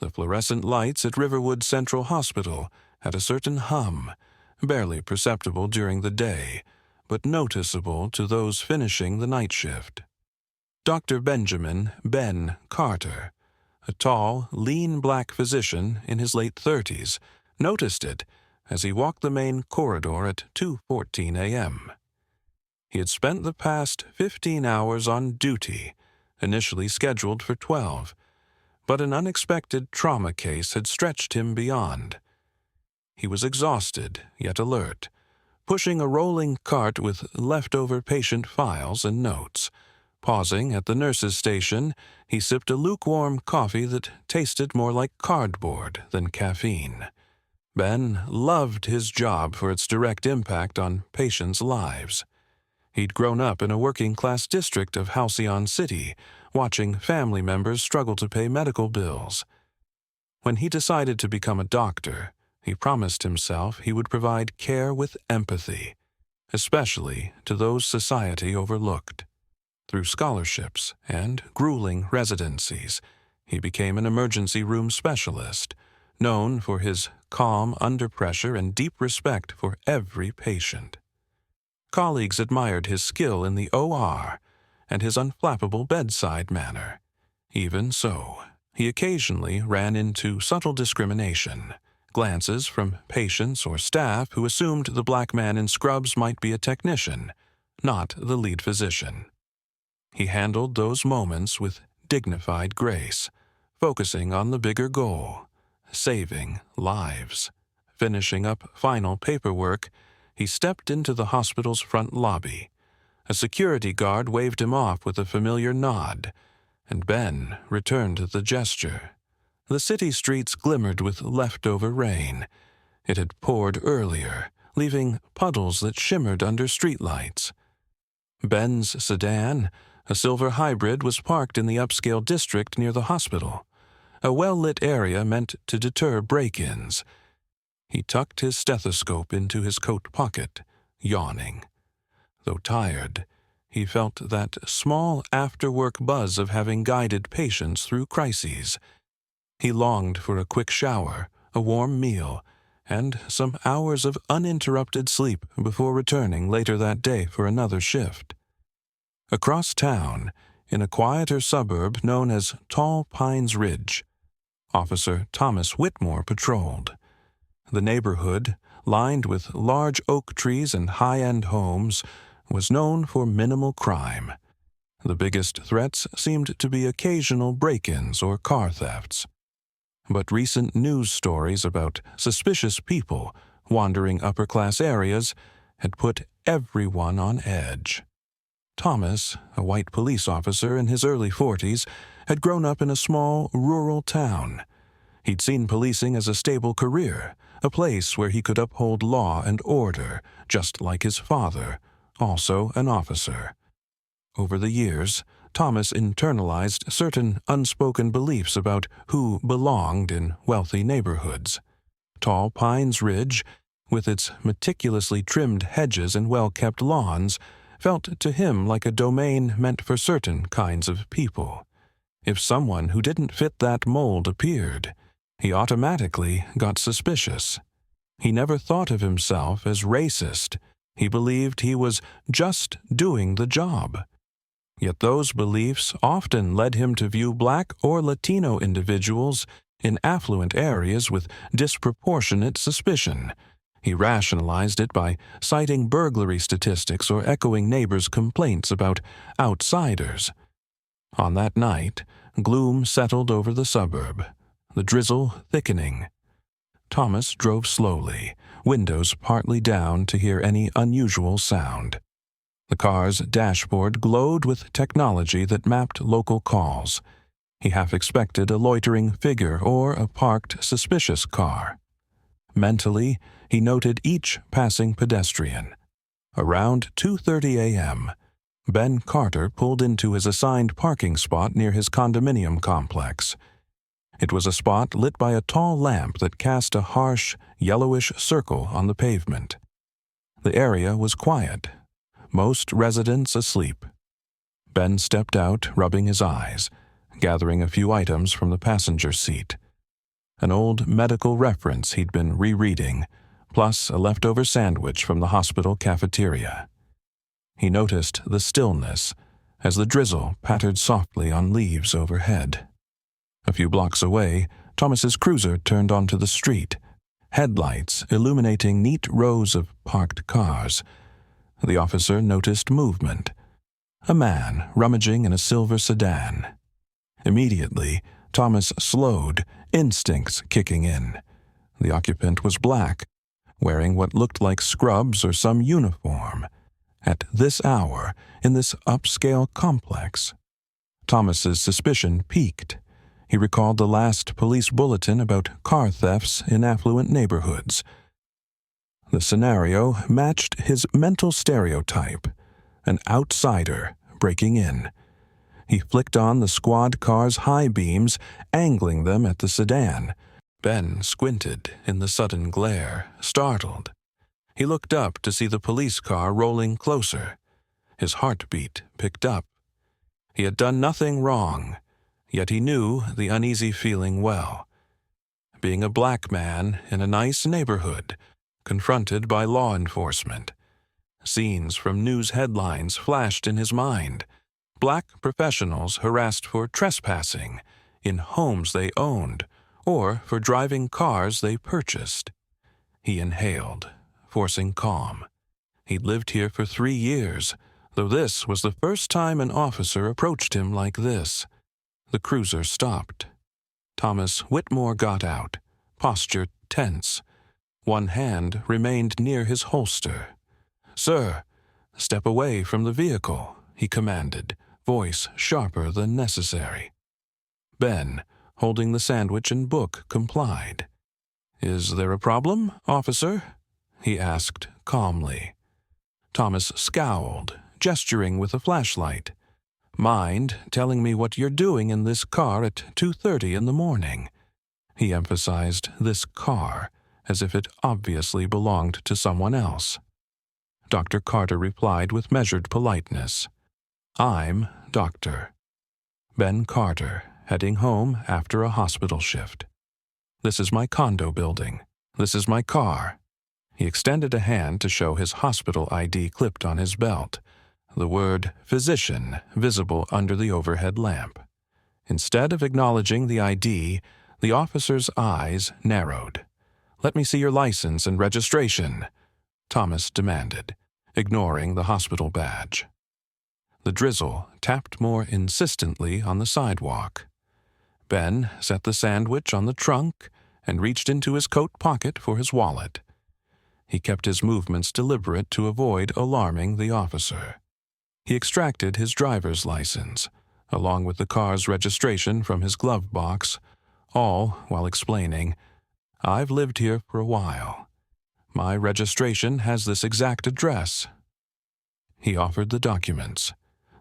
The fluorescent lights at Riverwood Central Hospital had a certain hum, barely perceptible during the day, but noticeable to those finishing the night shift. Dr. Benjamin "Ben" Carter, a tall, lean black physician in his late 30s, noticed it as he walked the main corridor at 2:14 a.m. He had spent the past 15 hours on duty, initially scheduled for 12, but an unexpected trauma case had stretched him beyond. He was exhausted, yet alert, pushing a rolling cart with leftover patient files and notes. Pausing at the nurse's station, he sipped a lukewarm coffee that tasted more like cardboard than caffeine. Ben loved his job for its direct impact on patients' lives. He'd grown up in a working-class district of Halcyon City, watching family members struggle to pay medical bills. When he decided to become a doctor, he promised himself he would provide care with empathy, especially to those society overlooked. Through scholarships and grueling residencies, he became an emergency room specialist, known for his calm under pressure and deep respect for every patient. Colleagues admired his skill in the OR and his unflappable bedside manner. Even so, he occasionally ran into subtle discrimination, glances from patients or staff who assumed the black man in scrubs might be a technician, not the lead physician. He handled those moments with dignified grace, focusing on the bigger goal, saving lives. Finishing up final paperwork, he stepped into the hospital's front lobby. A security guard waved him off with a familiar nod, and Ben returned the gesture. The city streets glimmered with leftover rain. It had poured earlier, leaving puddles that shimmered under streetlights. Ben's sedan, a silver hybrid, was parked in the upscale district near the hospital, a well-lit area meant to deter break-ins. He tucked his stethoscope into his coat pocket, yawning. Though tired, he felt that small after-work buzz of having guided patients through crises. He longed for a quick shower, a warm meal, and some hours of uninterrupted sleep before returning later that day for another shift. Across town, in a quieter suburb known as Tall Pines Ridge, Officer Thomas Whitmore patrolled. The neighborhood, lined with large oak trees and high-end homes, was known for minimal crime. The biggest threats seemed to be occasional break-ins or car thefts. But recent news stories about suspicious people wandering upper-class areas had put everyone on edge. Thomas, a white police officer in his early 40s, had grown up in a small, rural town. He'd seen policing as a stable career, a place where he could uphold law and order, just like his father, also an officer. Over the years, Thomas internalized certain unspoken beliefs about who belonged in wealthy neighborhoods. Tall Pines Ridge, with its meticulously trimmed hedges and well-kept lawns, felt to him like a domain meant for certain kinds of people. If someone who didn't fit that mold appeared, he automatically got suspicious. He never thought of himself as racist. He believed he was just doing the job. Yet those beliefs often led him to view Black or Latino individuals in affluent areas with disproportionate suspicion. He rationalized it by citing burglary statistics or echoing neighbors' complaints about outsiders. On that night, gloom settled over the suburb, the drizzle thickening. Thomas drove slowly, windows partly down to hear any unusual sound. The car's dashboard glowed with technology that mapped local calls. He half expected a loitering figure or a parked suspicious car. Mentally, he noted each passing pedestrian. Around 2:30 a.m., Ben Carter pulled into his assigned parking spot near his condominium complex. It was a spot lit by a tall lamp that cast a harsh, yellowish circle on the pavement. The area was quiet, most residents asleep. Ben stepped out, rubbing his eyes, gathering a few items from the passenger seat. an old medical reference he'd been rereading, plus a leftover sandwich from the hospital cafeteria. He noticed the stillness as the drizzle pattered softly on leaves overhead. A few blocks away, Thomas's cruiser turned onto the street, headlights illuminating neat rows of parked cars. The officer noticed movement. A man rummaging in a silver sedan. Immediately, Thomas slowed, instincts kicking in. The occupant was black, wearing what looked like scrubs or some uniform. At this hour, in this upscale complex. Thomas's suspicion peaked. He recalled the last police bulletin about car thefts in affluent neighborhoods. The scenario matched his mental stereotype, an outsider breaking in. He flicked on the squad car's high beams, angling them at the sedan. Ben squinted in the sudden glare, startled. He looked up to see the police car rolling closer. His heartbeat picked up. He had done nothing wrong, yet he knew the uneasy feeling well. Being a black man in a nice neighborhood, confronted by law enforcement. Scenes from news headlines flashed in his mind. Black professionals harassed for trespassing in homes they owned or for driving cars they purchased. He inhaled, forcing calm. He'd lived here for 3 years, though this was the first time an officer approached him like this. The cruiser stopped. Thomas Whitmore got out, posture tense. One hand remained near his holster. "Sir, step away from the vehicle," he commanded, voice sharper than necessary. Ben, holding the sandwich and book, complied. "Is there a problem, officer?" he asked calmly. Thomas scowled, gesturing with a flashlight. "Mind telling me what you're doing in this car at 2:30 in the morning?" He emphasized this car, as if it obviously belonged to someone else. Dr. Carter replied with measured politeness. "I'm Dr. Ben Carter, heading home after a hospital shift. This is my condo building. This is my car." He extended a hand to show his hospital ID clipped on his belt, the word physician visible under the overhead lamp. Instead of acknowledging the ID, the officer's eyes narrowed. "Let me see your license and registration," Thomas demanded, ignoring the hospital badge. The drizzle tapped more insistently on the sidewalk. Ben set the sandwich on the trunk and reached into his coat pocket for his wallet. He kept his movements deliberate to avoid alarming the officer. He extracted his driver's license, along with the car's registration from his glove box, all while explaining, "I've lived here for a while. My registration has this exact address." He offered the documents.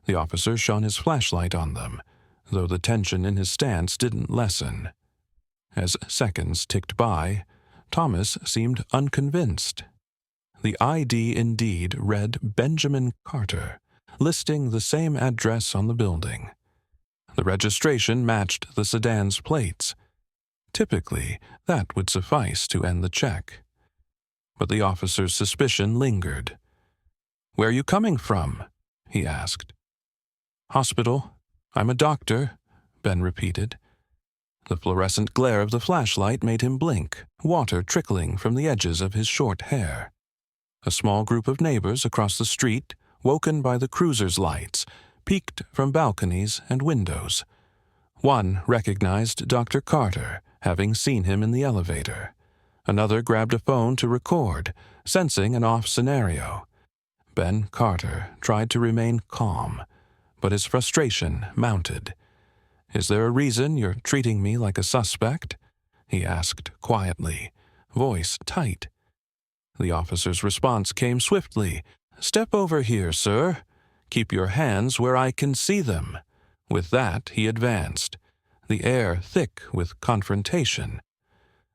The officer shone his flashlight on them, though the tension in his stance didn't lessen. As seconds ticked by, Thomas seemed unconvinced. The ID indeed read Benjamin Carter, listing the same address on the building. The registration matched the sedan's plates. Typically, that would suffice to end the check. But the officer's suspicion lingered. "Where are you coming from?" he asked. "Hospital. I'm a doctor," Ben repeated. The fluorescent glare of the flashlight made him blink, water trickling from the edges of his short hair. A small group of neighbors across the street, woken by the cruiser's lights, peeked from balconies and windows. One recognized Dr. Carter, having seen him in the elevator. Another grabbed a phone to record, sensing an off scenario. Ben Carter tried to remain calm, but his frustration mounted. "Is there a reason you're treating me like a suspect?" he asked quietly, voice tight. The officer's response came swiftly. "Step over here, sir. Keep your hands where I can see them." With that, he advanced, the air thick with confrontation.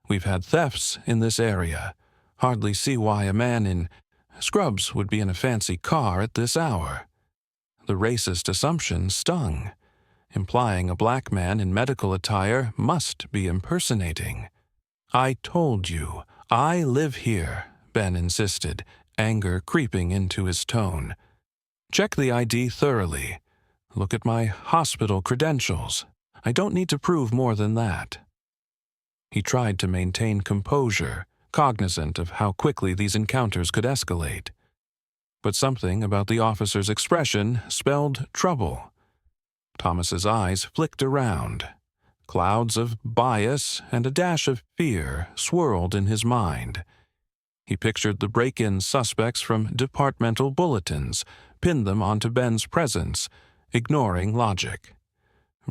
"We've had thefts in this area. Hardly see why a man in scrubs would be in a fancy car at this hour." The racist assumption stung, implying a black man in medical attire must be impersonating. I told you. I live here, Ben insisted, anger creeping into his tone. Check the ID thoroughly. Look at my hospital credentials. I don't need to prove more than that. He tried to maintain composure, cognizant of how quickly these encounters could escalate. But something about the officer's expression spelled trouble. Thomas's eyes flicked around. Clouds of bias and a dash of fear swirled in his mind. He pictured the break-in suspects from departmental bulletins, pinned them onto Ben's presence, ignoring logic.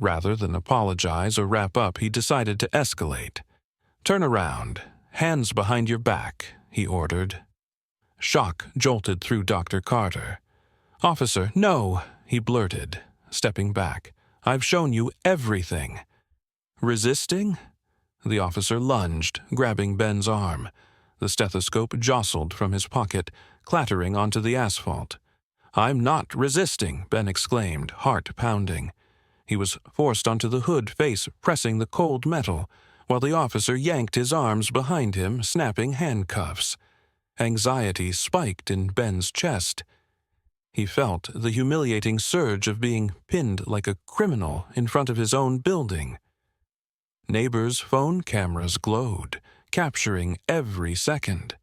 Rather than apologize or wrap up, he decided to escalate. "Turn around. Hands behind your back," he ordered. Shock jolted through Dr. Carter. "Officer, no," he blurted, stepping back. "I've shown you everything." "Resisting?" The officer lunged, grabbing Ben's arm. The stethoscope jostled from his pocket, clattering onto the asphalt. "I'm not resisting," Ben exclaimed, heart pounding. He was forced onto the hood, face pressing the cold metal, while the officer yanked his arms behind him, snapping handcuffs. Anxiety spiked in Ben's chest. He felt the humiliating surge of being pinned like a criminal in front of his own building. Neighbors' phone cameras glowed, capturing every second.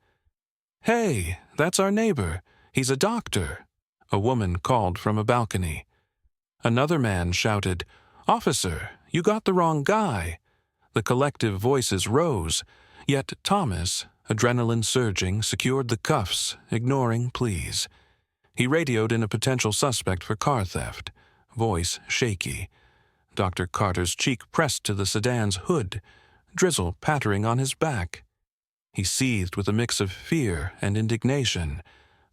"Hey, that's our neighbor. He's a doctor," a woman called from a balcony. Another man shouted, "Officer, you got the wrong guy." The collective voices rose, yet Thomas, adrenaline surging, secured the cuffs, ignoring pleas. He radioed in a potential suspect for car theft, voice shaky. Dr. Carter's cheek pressed to the sedan's hood, drizzle pattering on his back. He seethed with a mix of fear and indignation.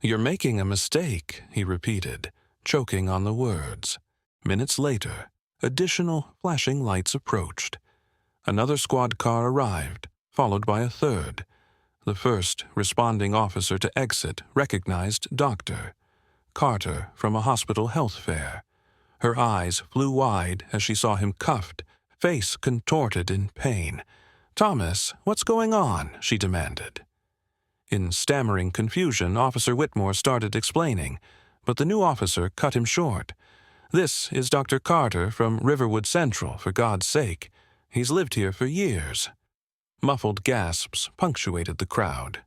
"You're making a mistake," he repeated, choking on the words. Minutes later, additional flashing lights approached. Another squad car arrived, followed by a third. The first responding officer to exit recognized Dr. Carter from a hospital health fair. Her eyes flew wide as she saw him cuffed, face contorted in pain. "Thomas, what's going on?" she demanded. In stammering confusion, Officer Whitmore started explaining, but the new officer cut him short. "This is Dr. Carter from Riverwood Central, for God's sake. He's lived here for years." Muffled gasps punctuated the crowd.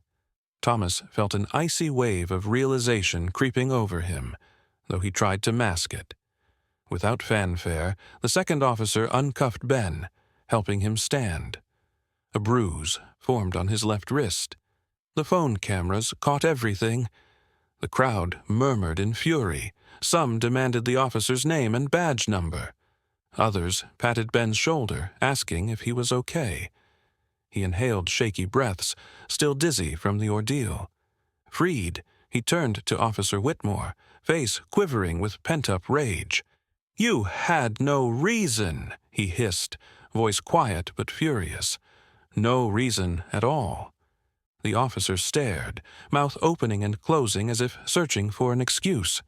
Thomas felt an icy wave of realization creeping over him, though he tried to mask it. Without fanfare, the second officer uncuffed Ben, helping him stand. A bruise formed on his left wrist. The phone cameras caught everything. The crowd murmured in fury. Some demanded the officer's name and badge number. Others patted Ben's shoulder, asking if he was okay. He inhaled shaky breaths, still dizzy from the ordeal. Freed, he turned to Officer Whitmore, face quivering with pent-up rage. "You had no reason," he hissed, voice quiet but furious. "No reason at all." The officer stared, mouth opening and closing as if searching for an excuse.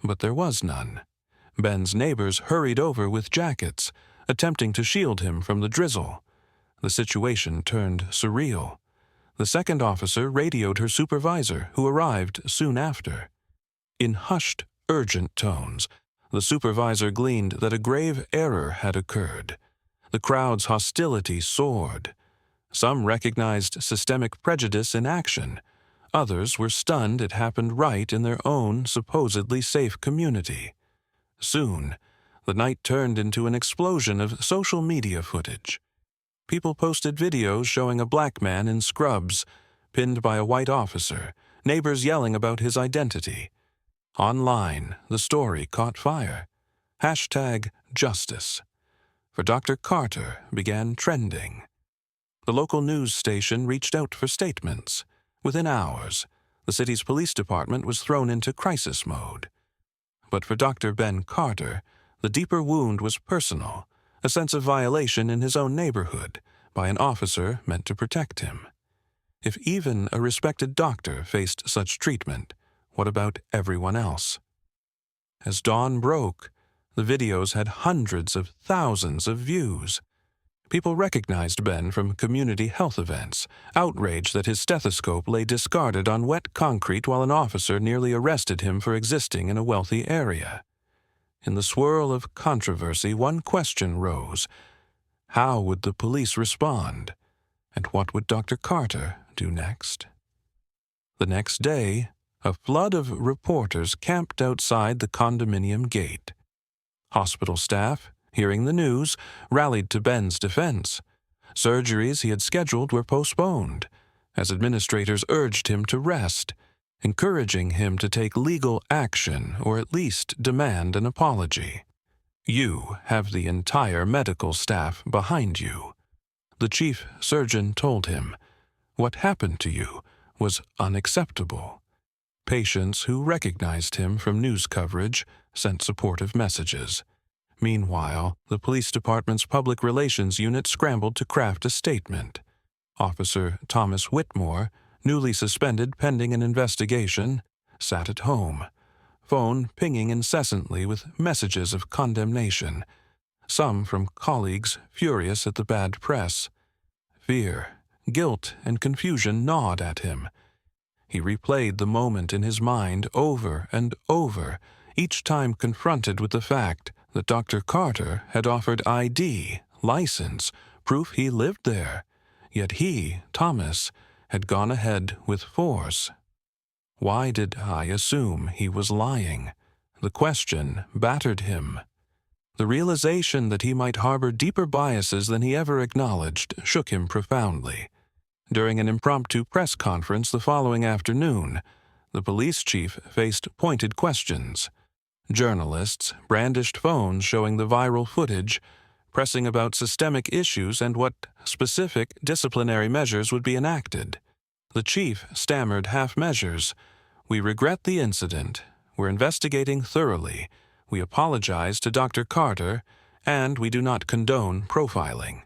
But there was none. Ben's neighbors hurried over with jackets, attempting to shield him from the drizzle. The situation turned surreal. The second officer radioed her supervisor, who arrived soon after. In hushed, urgent tones, the supervisor gleaned that a grave error had occurred. The crowd's hostility soared. Some recognized systemic prejudice in action. Others were stunned it happened right in their own supposedly safe community. Soon, the night turned into an explosion of social media footage. People posted videos showing a black man in scrubs, pinned by a white officer, neighbors yelling about his identity. Online, the story caught fire. #Justice. For Dr. Carter began trending. The local news station reached out for statements. Within hours, the city's police department was thrown into crisis mode. But for Dr. Ben Carter, the deeper wound was personal, a sense of violation in his own neighborhood by an officer meant to protect him. If even a respected doctor faced such treatment, what about everyone else? As dawn broke, the videos had hundreds of thousands of views. People recognized Ben from community health events, outraged that his stethoscope lay discarded on wet concrete while an officer nearly arrested him for existing in a wealthy area. In the swirl of controversy, one question rose. How would the police respond? And what would Dr. Carter do next? The next day, a flood of reporters camped outside the condominium gate. Hospital staff, hearing the news, rallied to Ben's defense. Surgeries he had scheduled were postponed, as administrators urged him to rest, encouraging him to take legal action or at least demand an apology. You have the entire medical staff behind you, the chief surgeon told him. What happened to you was unacceptable. Patients who recognized him from news coverage sent supportive messages. Meanwhile, the police department's public relations unit scrambled to craft a statement. Officer Thomas Whitmore, newly suspended pending an investigation, sat at home, phone pinging incessantly with messages of condemnation, some from colleagues furious at the bad press. Fear, guilt, and confusion gnawed at him. He replayed the moment in his mind over and over, each time confronted with the fact that Dr. Carter had offered ID, license, proof he lived there, yet he, Thomas, had gone ahead with force. Why did I assume he was lying? The question battered him. The realization that he might harbor deeper biases than he ever acknowledged shook him profoundly. During an impromptu press conference the following afternoon, the police chief faced pointed questions. Journalists brandished phones showing the viral footage, pressing about systemic issues and what specific disciplinary measures would be enacted. The chief stammered half measures. We regret the incident. We're investigating thoroughly. We apologize to Dr. Carter, and we do not condone profiling.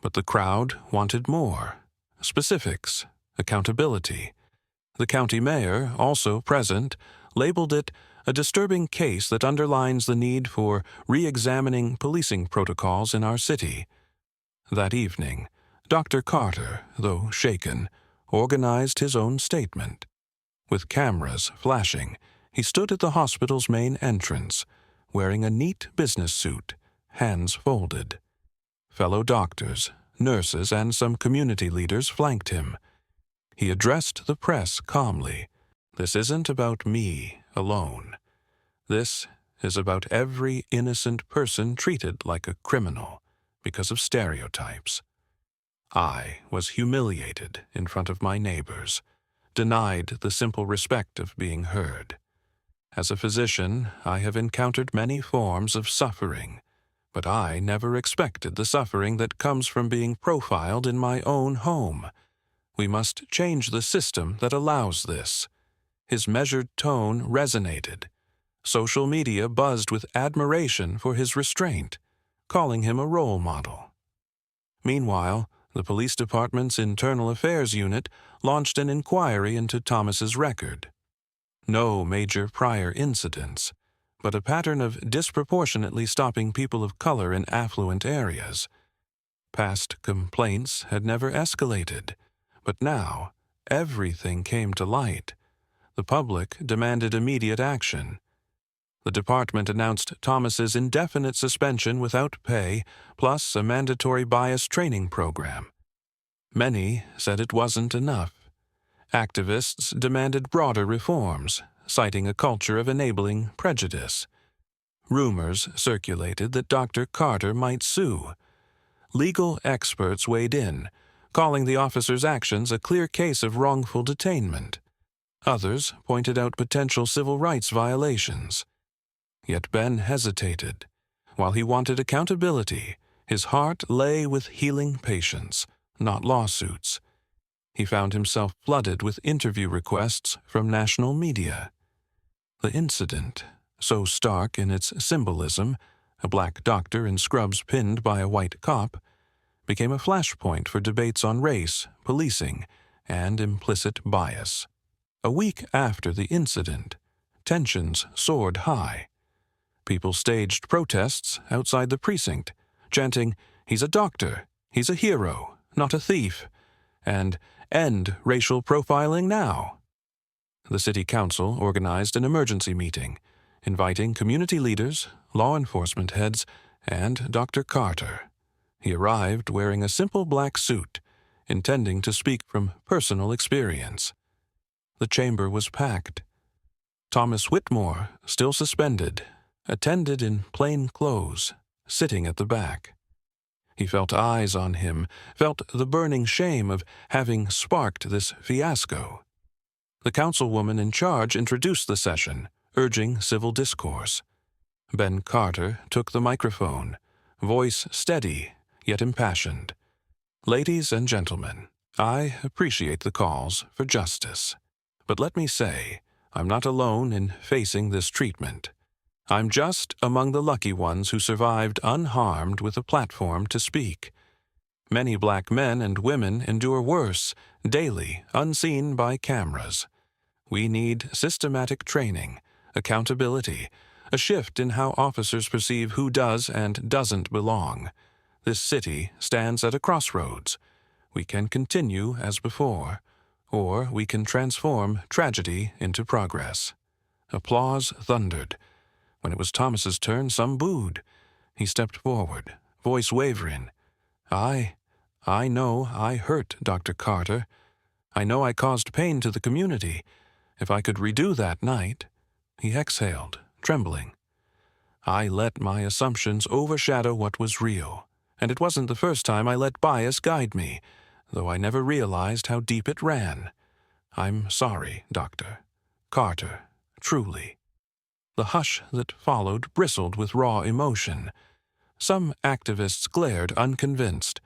But the crowd wanted more. Specifics, accountability. The county mayor, also present, labeled it a disturbing case that underlines the need for re-examining policing protocols in our city. That evening, Dr. Carter, though shaken, organized his own statement. With cameras flashing, he stood at the hospital's main entrance, wearing a neat business suit, hands folded. Fellow doctors, nurses, and some community leaders flanked him. He addressed the press calmly. This isn't about me alone. This is about every innocent person treated like a criminal because of stereotypes. I was humiliated in front of my neighbors, denied the simple respect of being heard. As a physician, I have encountered many forms of suffering, but I never expected the suffering that comes from being profiled in my own home. We must change the system that allows this. His measured tone resonated. Social media buzzed with admiration for his restraint, calling him a role model. Meanwhile, the police department's internal affairs unit launched an inquiry into Thomas's record. No major prior incidents, but a pattern of disproportionately stopping people of color in affluent areas. Past complaints had never escalated, but now everything came to light. The public demanded immediate action. The department announced Thomas's indefinite suspension without pay, plus a mandatory bias training program. Many said it wasn't enough. Activists demanded broader reforms, citing a culture of enabling prejudice. Rumors circulated that Dr. Carter might sue. Legal experts weighed in, calling the officer's actions a clear case of wrongful detainment. Others pointed out potential civil rights violations. Yet Ben hesitated. While he wanted accountability, his heart lay with healing patients, not lawsuits. He found himself flooded with interview requests from national media. The incident, so stark in its symbolism, a black doctor in scrubs pinned by a white cop, became a flashpoint for debates on race, policing, and implicit bias. A week after the incident, tensions soared high. People staged protests outside the precinct, chanting, He's a doctor. He's a hero, not a thief. And end racial profiling now. The city council organized an emergency meeting, inviting community leaders, law enforcement heads, and Dr. Carter. He arrived wearing a simple black suit, intending to speak from personal experience. The chamber was packed. Thomas Whitmore, still suspended, attended in plain clothes, sitting at the back. He felt eyes on him, felt the burning shame of having sparked this fiasco. The councilwoman in charge introduced the session, urging civil discourse. Ben Carter took the microphone, voice steady yet impassioned. Ladies and gentlemen, I appreciate the calls for justice. But let me say, I'm not alone in facing this treatment. I'm just among the lucky ones who survived unharmed with a platform to speak. Many black men and women endure worse, daily, unseen by cameras. We need systematic training, accountability, a shift in how officers perceive who does and doesn't belong. This city stands at a crossroads. We can continue as before, or we can transform tragedy into progress. Applause thundered. When it was Thomas's turn, some booed. He stepped forward, voice wavering. I know I hurt Dr. Carter. I know I caused pain to the community. If I could redo that night. He exhaled, trembling. I let my assumptions overshadow what was real, and it wasn't the first time I let bias guide me, though I never realized how deep it ran. I'm sorry, Dr. Carter, truly. The hush that followed bristled with raw emotion. Some activists glared unconvinced.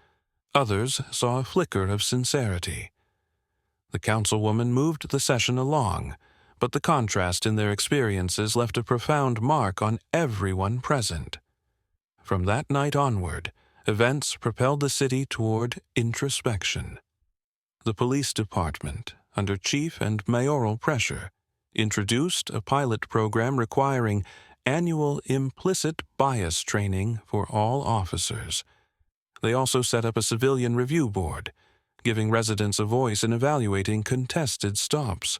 Others saw a flicker of sincerity. The councilwoman moved the session along, but the contrast in their experiences left a profound mark on everyone present. From that night onward, events propelled the city toward introspection. The police department, under chief and mayoral pressure, introduced a pilot program requiring annual implicit bias training for all officers. They also set up a civilian review board, giving residents a voice in evaluating contested stops.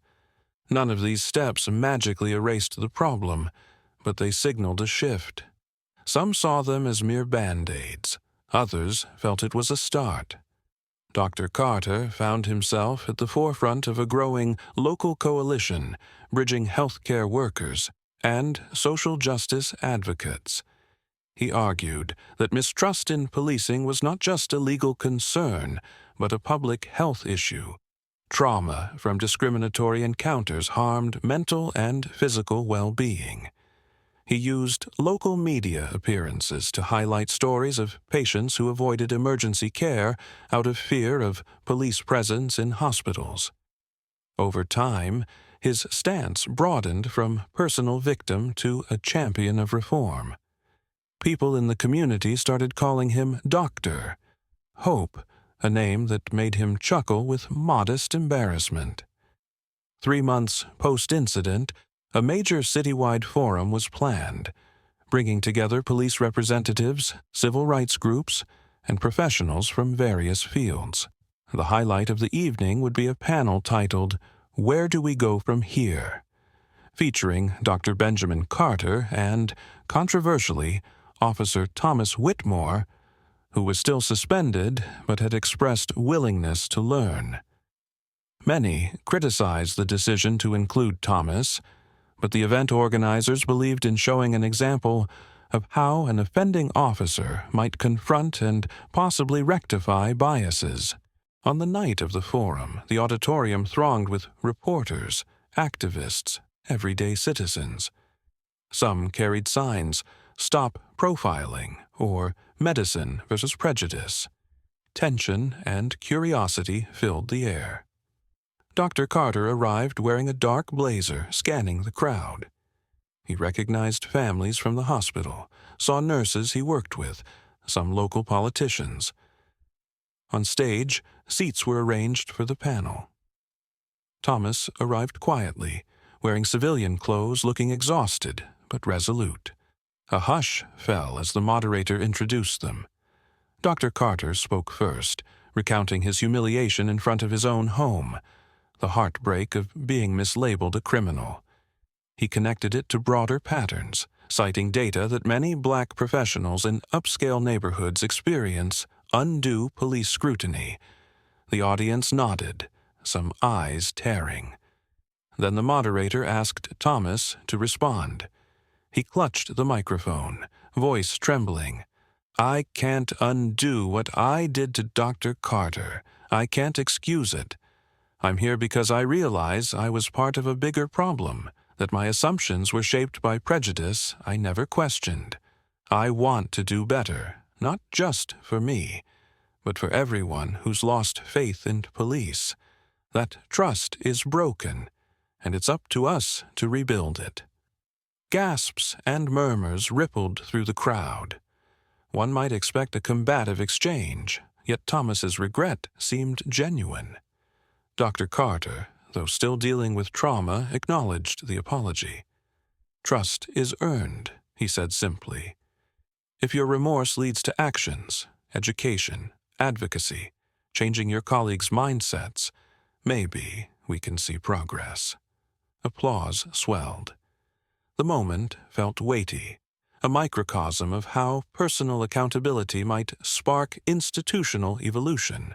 None of these steps magically erased the problem, but they signaled a shift. Some saw them as mere band-aids. Others felt it was a start. Dr. Carter found himself at the forefront of a growing local coalition bridging healthcare workers and social justice advocates. He argued that mistrust in policing was not just a legal concern, but a public health issue. Trauma from discriminatory encounters harmed mental and physical well-being. He used local media appearances to highlight stories of patients who avoided emergency care out of fear of police presence in hospitals. Over time, his stance broadened from personal victim to a champion of reform. People in the community started calling him Doctor Hope, a name that made him chuckle with modest embarrassment. 3 months post-incident, a major citywide forum was planned, bringing together police representatives, civil rights groups, and professionals from various fields. The highlight of the evening would be a panel titled, "Where Do We Go From Here?" featuring Dr. Benjamin Carter and, controversially, Officer Thomas Whitmore, who was still suspended but had expressed willingness to learn. Many criticized the decision to include Thomas, but the event organizers believed in showing an example of how an offending officer might confront and possibly rectify biases. On the night of the forum, the auditorium thronged with reporters, activists, everyday citizens. Some carried signs, "Stop profiling," or "Medicine versus prejudice." Tension and curiosity filled the air. Dr. Carter arrived wearing a dark blazer, scanning the crowd. He recognized families from the hospital, saw nurses he worked with, some local politicians. On stage, seats were arranged for the panel. Thomas arrived quietly, wearing civilian clothes, looking exhausted but resolute. A hush fell as the moderator introduced them. Dr. Carter spoke first, recounting his humiliation in front of his own home, the heartbreak of being mislabeled a criminal. He connected it to broader patterns, citing data that many black professionals in upscale neighborhoods experience undue police scrutiny. The audience nodded, some eyes tearing. Then the moderator asked Thomas to respond. He clutched the microphone, voice trembling. "I can't undo what I did to Dr. Carter. I can't excuse it. I'm here because I realize I was part of a bigger problem, that my assumptions were shaped by prejudice I never questioned. I want to do better, not just for me, but for everyone who's lost faith in police. That trust is broken, and it's up to us to rebuild it." Gasps and murmurs rippled through the crowd. One might expect a combative exchange, yet Thomas's regret seemed genuine. Dr. Carter, though still dealing with trauma, acknowledged the apology. "Trust is earned," he said simply. "If your remorse leads to actions, education, advocacy, changing your colleagues' mindsets, maybe we can see progress." Applause swelled. The moment felt weighty, a microcosm of how personal accountability might spark institutional evolution.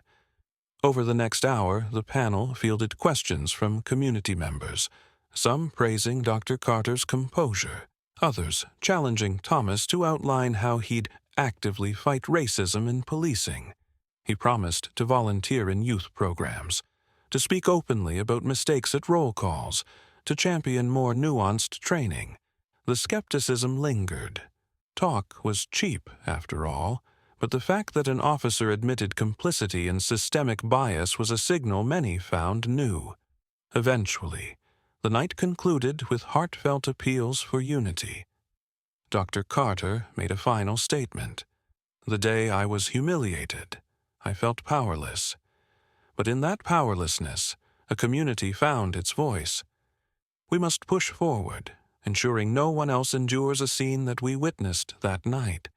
Over the next hour, the panel fielded questions from community members, some praising Dr. Carter's composure, others challenging Thomas to outline how he'd actively fight racism in policing. He promised to volunteer in youth programs, to speak openly about mistakes at roll calls, to champion more nuanced training. The skepticism lingered. Talk was cheap, after all, but the fact that an officer admitted complicity in systemic bias was a signal many found new. Eventually, the night concluded with heartfelt appeals for unity. Dr. Carter made a final statement. "The day I was humiliated, I felt powerless. But in that powerlessness, a community found its voice. We must push forward, ensuring no one else endures a scene that we witnessed that night.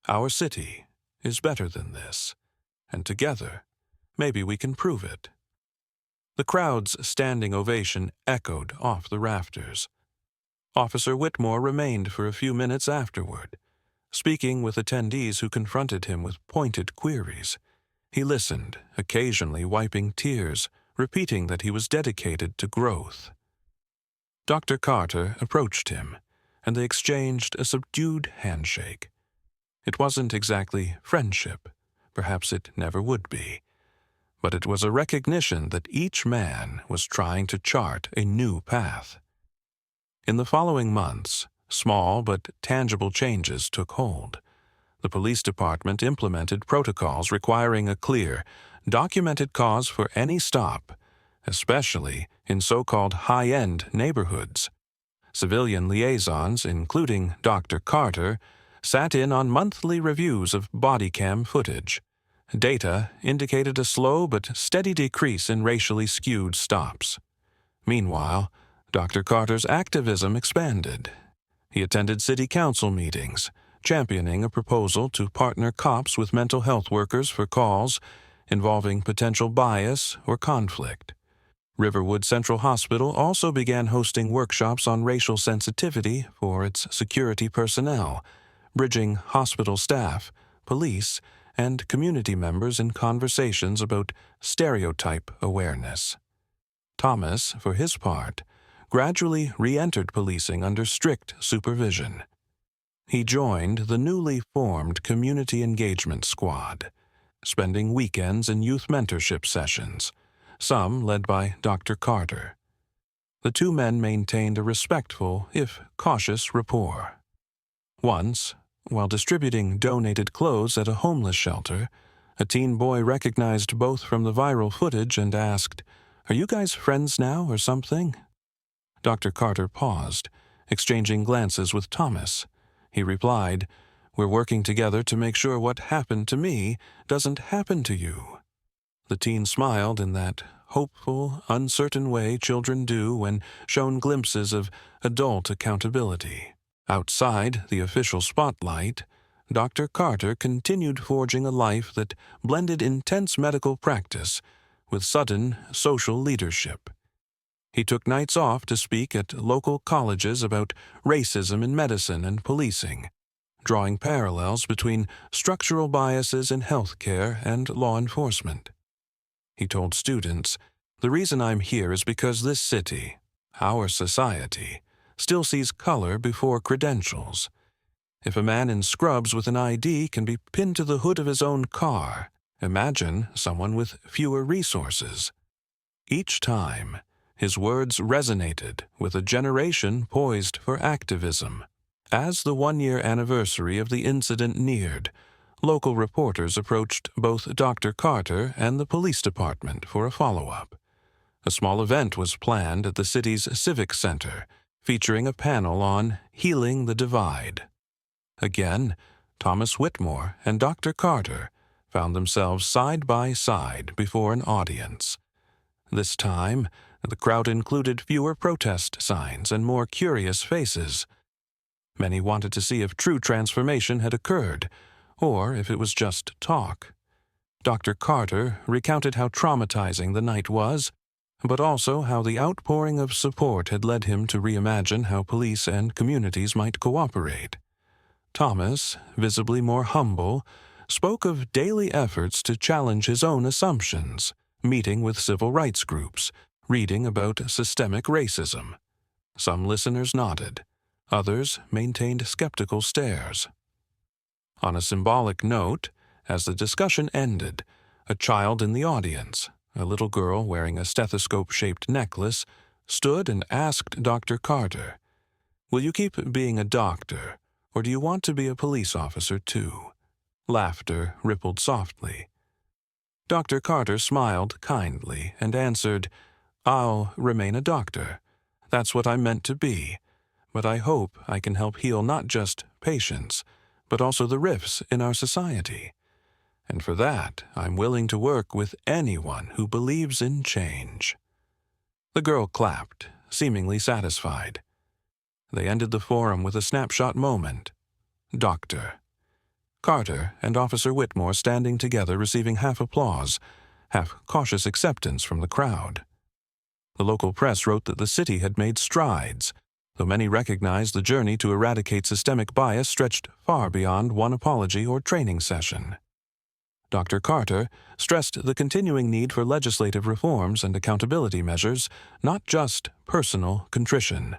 Our city is better than this, and together, maybe we can prove it." The crowd's standing ovation echoed off the rafters. Officer Whitmore remained for a few minutes afterward, speaking with attendees who confronted him with pointed queries. He listened, occasionally wiping tears, repeating that he was dedicated to growth. Dr. Carter approached him, and they exchanged a subdued handshake. It wasn't exactly friendship, perhaps it never would be, but it was a recognition that each man was trying to chart a new path. In the following months, small but tangible changes took hold. The police department implemented protocols requiring a clear, documented cause for any stop, especially in so-called high-end neighborhoods. Civilian liaisons, including Dr. Carter, sat in on monthly reviews of body cam footage. Data indicated a slow but steady decrease in racially skewed stops. Meanwhile, Dr. Carter's activism expanded. He attended city council meetings, championing a proposal to partner cops with mental health workers for calls involving potential bias or conflict. Riverwood Central Hospital also began hosting workshops on racial sensitivity for its security personnel, bridging hospital staff, police, and community members in conversations about stereotype awareness. Thomas, for his part, gradually re-entered policing under strict supervision. He joined the newly formed Community Engagement Squad, spending weekends in youth mentorship sessions, some led by Dr. Carter. The two men maintained a respectful, if cautious, rapport. Once, while distributing donated clothes at a homeless shelter, a teen boy recognized both from the viral footage and asked, "Are you guys friends now or something?" Dr. Carter paused, exchanging glances with Thomas. He replied, "We're working together to make sure what happened to me doesn't happen to you." The teen smiled in that hopeful, uncertain way children do when shown glimpses of adult accountability. Outside the official spotlight, Dr. Carter continued forging a life that blended intense medical practice with sudden social leadership. He took nights off to speak at local colleges about racism in medicine and policing, drawing parallels between structural biases in healthcare and law enforcement. He told students, "The reason I'm here is because this city, our society, still sees color before credentials. If a man in scrubs with an ID can be pinned to the hood of his own car, imagine someone with fewer resources." Each time, his words resonated with a generation poised for activism. As the one-year anniversary of the incident neared, local reporters approached both Dr. Carter and the police department for a follow-up. A small event was planned at the city's Civic Center, featuring a panel on healing the divide. Again, Thomas Whitmore and Dr. Carter found themselves side by side before an audience. This time, the crowd included fewer protest signs and more curious faces. Many wanted to see if true transformation had occurred, or if it was just talk. Dr. Carter recounted how traumatizing the night was, but also how the outpouring of support had led him to reimagine how police and communities might cooperate. Thomas, visibly more humble, spoke of daily efforts to challenge his own assumptions, meeting with civil rights groups, reading about systemic racism. Some listeners nodded. Others maintained skeptical stares. On a symbolic note, as the discussion ended, a child in the audience, a little girl wearing a stethoscope-shaped necklace, stood and asked Dr. Carter, "Will you keep being a doctor, or do you want to be a police officer too?" Laughter rippled softly. Dr. Carter smiled kindly and answered, "I'll remain a doctor. That's what I'm meant to be. But I hope I can help heal not just patients, but also the rifts in our society. And for that, I'm willing to work with anyone who believes in change." The girl clapped, seemingly satisfied. They ended the forum with a snapshot moment. Doctor Carter and Officer Whitmore standing together, receiving half applause, half cautious acceptance from the crowd. The local press wrote that the city had made strides, though many recognized the journey to eradicate systemic bias stretched far beyond one apology or training session. Dr. Carter stressed the continuing need for legislative reforms and accountability measures, not just personal contrition.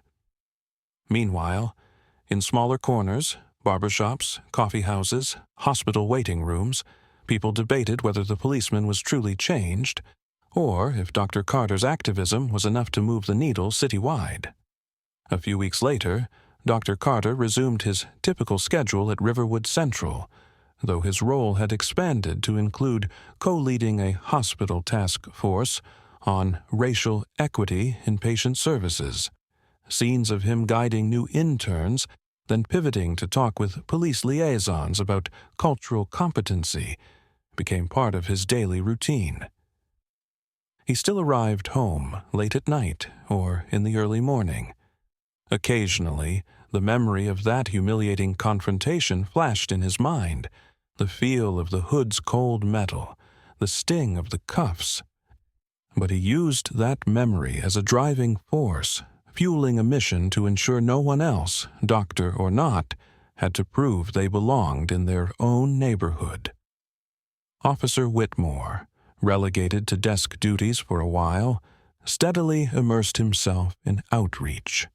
Meanwhile, in smaller corners, barbershops, coffee houses, hospital waiting rooms, people debated whether the policeman was truly changed, or if Dr. Carter's activism was enough to move the needle citywide. A few weeks later, Dr. Carter resumed his typical schedule at Riverwood Central, though his role had expanded to include co-leading a hospital task force on racial equity in patient services. Scenes of him guiding new interns, then pivoting to talk with police liaisons about cultural competency, became part of his daily routine. He still arrived home late at night or in the early morning. Occasionally, the memory of that humiliating confrontation flashed in his mind, the feel of the hood's cold metal, the sting of the cuffs. But he used that memory as a driving force, fueling a mission to ensure no one else, doctor or not, had to prove they belonged in their own neighborhood. Officer Whitmore, relegated to desk duties for a while, steadily immersed himself in outreach.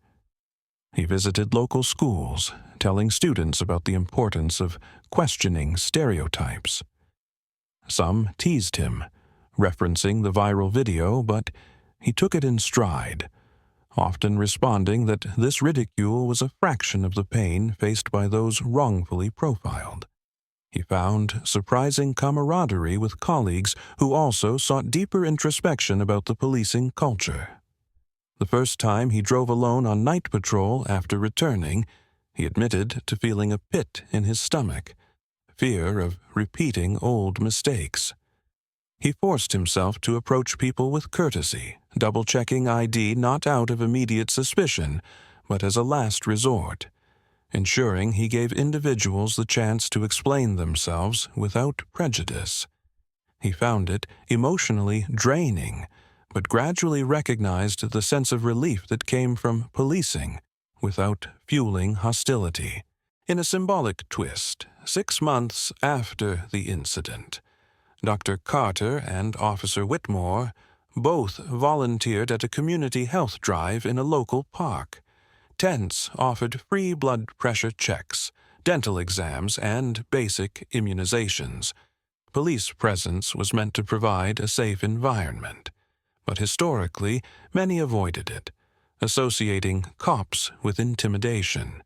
He visited local schools, telling students about the importance of questioning stereotypes. Some teased him, referencing the viral video, but he took it in stride, often responding that this ridicule was a fraction of the pain faced by those wrongfully profiled. He found surprising camaraderie with colleagues who also sought deeper introspection about the policing culture. The first time he drove alone on night patrol after returning, he admitted to feeling a pit in his stomach, fear of repeating old mistakes. He forced himself to approach people with courtesy, double-checking ID not out of immediate suspicion, but as a last resort. ensuring he gave individuals the chance to explain themselves without prejudice. He found it emotionally draining, but gradually recognized the sense of relief that came from policing without fueling hostility. In a symbolic twist, 6 months after the incident, Dr. Carter and Officer Whitmore both volunteered at a community health drive in a local park. Tents offered free blood pressure checks, dental exams, and basic immunizations. Police presence was meant to provide a safe environment, but historically, many avoided it, associating cops with intimidation.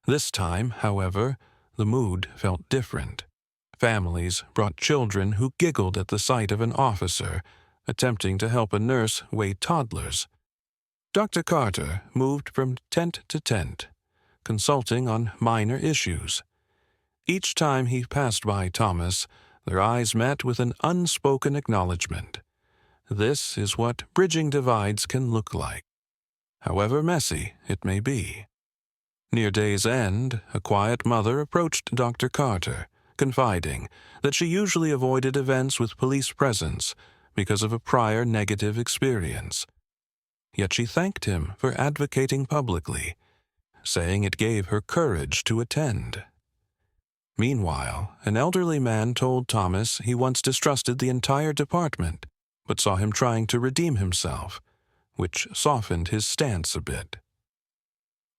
This time, however, the mood felt different. Families brought children who giggled at the sight of an officer attempting to help a nurse weigh toddlers. Dr. Carter moved from tent to tent, consulting on minor issues. Each time he passed by Thomas, their eyes met with an unspoken acknowledgement. This is what bridging divides can look like, however messy it may be. Near day's end, a quiet mother approached Dr. Carter, confiding that she usually avoided events with police presence because of a prior negative experience. Yet she thanked him for advocating publicly, saying it gave her courage to attend. Meanwhile, an elderly man told Thomas he once distrusted the entire department, but saw him trying to redeem himself, which softened his stance a bit.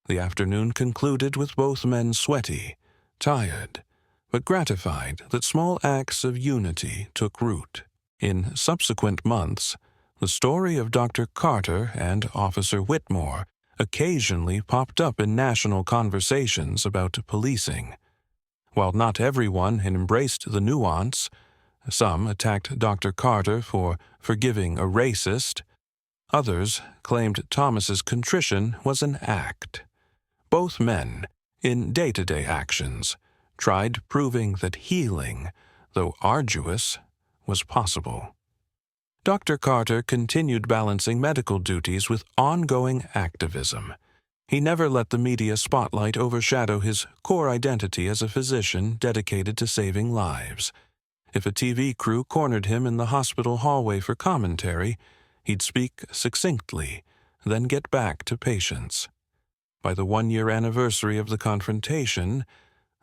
The afternoon concluded with both men sweaty, tired, but gratified that small acts of unity took root. In subsequent months, the story of Dr. Carter and Officer Whitmore occasionally popped up in national conversations about policing. While not everyone had embraced the nuance, some attacked Dr. Carter for forgiving a racist. Others claimed Thomas's contrition was an act. Both men, in day-to-day actions, tried proving that healing, though arduous, was possible. Dr. Carter continued balancing medical duties with ongoing activism. He never let the media spotlight overshadow his core identity as a physician dedicated to saving lives. If a TV crew cornered him in the hospital hallway for commentary, he'd speak succinctly, then get back to patients. By the 1-year anniversary of the confrontation,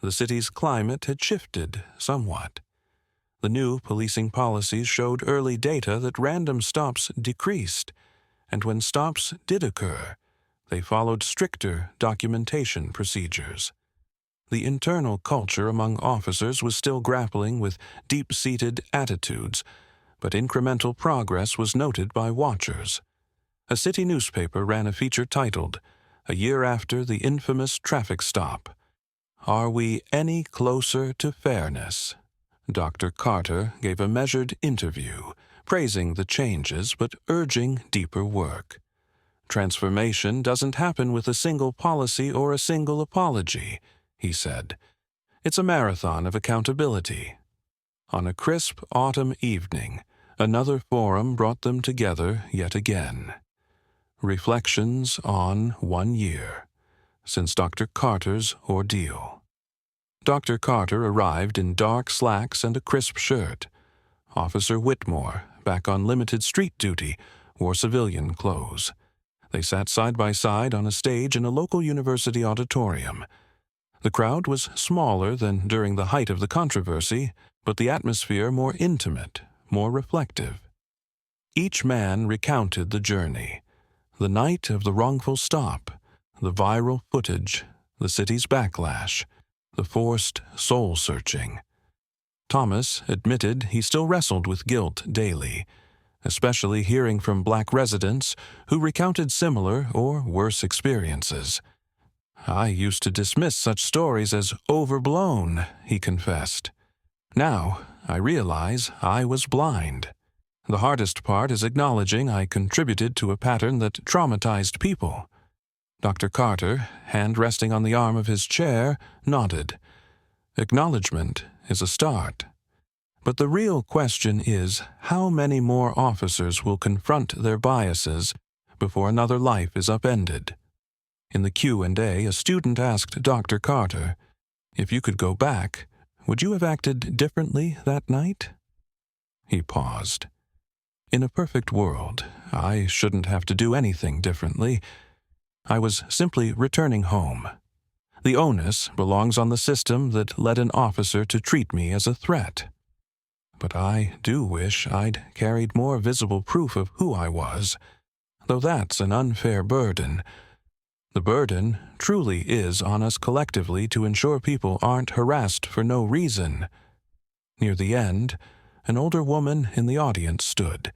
the city's climate had shifted somewhat. The new policing policies showed early data that random stops decreased, and when stops did occur, they followed stricter documentation procedures. The internal culture among officers was still grappling with deep-seated attitudes, but incremental progress was noted by watchers. A city newspaper ran a feature titled, "A Year After the Infamous Traffic Stop. Are we any closer to fairness?" Dr. Carter gave a measured interview, praising the changes but urging deeper work. Transformation doesn't happen with a single policy or a single apology, he said. It's a marathon of accountability. On a crisp autumn evening, another forum brought them together yet again. Reflections on 1 year since Dr. Carter's ordeal. Dr. Carter arrived in dark slacks and a crisp shirt. Officer Whitmore, back on limited street duty, wore civilian clothes. They sat side by side on a stage in a local university auditorium. The crowd was smaller than during the height of the controversy, but the atmosphere more intimate, more reflective. Each man recounted the journey, the night of the wrongful stop, the viral footage, the city's backlash, the forced soul-searching. Thomas admitted he still wrestled with guilt daily, especially hearing from Black residents who recounted similar or worse experiences. "I used to dismiss such stories as overblown," he confessed. "Now, I realize I was blind. The hardest part is acknowledging I contributed to a pattern that traumatized people." Dr. Carter, hand resting on the arm of his chair, nodded. Acknowledgement is a start. But the real question is how many more officers will confront their biases before another life is upended. In the Q&A, a student asked Dr. Carter, "If you could go back, would you have acted differently that night?" He paused. "In a perfect world, I shouldn't have to do anything differently. I was simply returning home. The onus belongs on the system that led an officer to treat me as a threat. But I do wish I'd carried more visible proof of who I was, though that's an unfair burden. The burden truly is on us collectively to ensure people aren't harassed for no reason." Near the end, an older woman in the audience stood,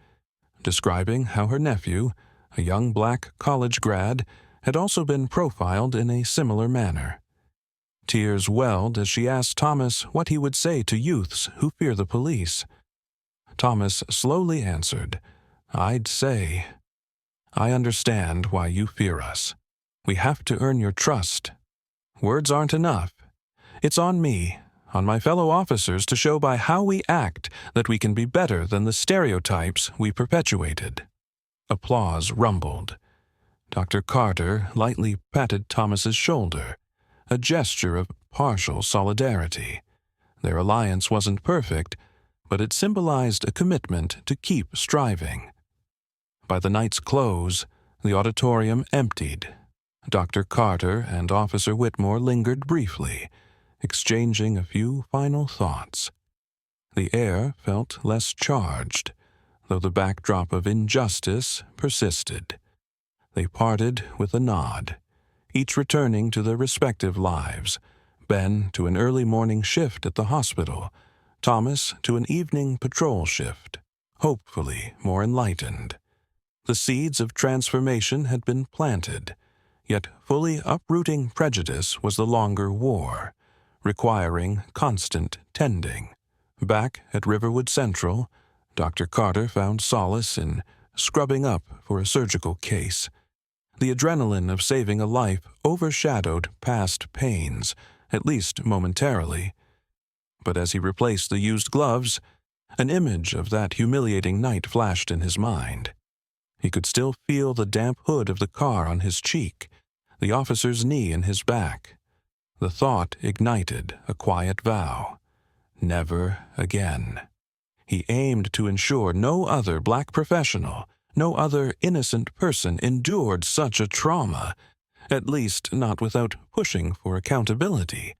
describing how her nephew, a young black college grad, had also been profiled in a similar manner. Tears welled as she asked Thomas what he would say to youths who fear the police. Thomas slowly answered, "I'd say, I understand why you fear us. We have to earn your trust. Words aren't enough. It's on me, on my fellow officers, to show by how we act that we can be better than the stereotypes we perpetuated." Applause rumbled. Dr. Carter lightly patted Thomas's shoulder, a gesture of partial solidarity. Their alliance wasn't perfect, but it symbolized a commitment to keep striving. By the night's close, the auditorium emptied. Dr. Carter and Officer Whitmore lingered briefly, exchanging a few final thoughts. The air felt less charged, though the backdrop of injustice persisted. They parted with a nod, each returning to their respective lives, Ben to an early morning shift at the hospital, Thomas to an evening patrol shift, hopefully more enlightened. The seeds of transformation had been planted, yet fully uprooting prejudice was the longer war, requiring constant tending. Back at Riverwood Central, Dr. Carter found solace in scrubbing up for a surgical case. The adrenaline of saving a life overshadowed past pains, at least momentarily. But as he replaced the used gloves, an image of that humiliating night flashed in his mind. He could still feel the damp hood of the car on his cheek, the officer's knee in his back. The thought ignited a quiet vow. Never again. He aimed to ensure no other black professional, no other innocent person endured such a trauma, at least not without pushing for accountability.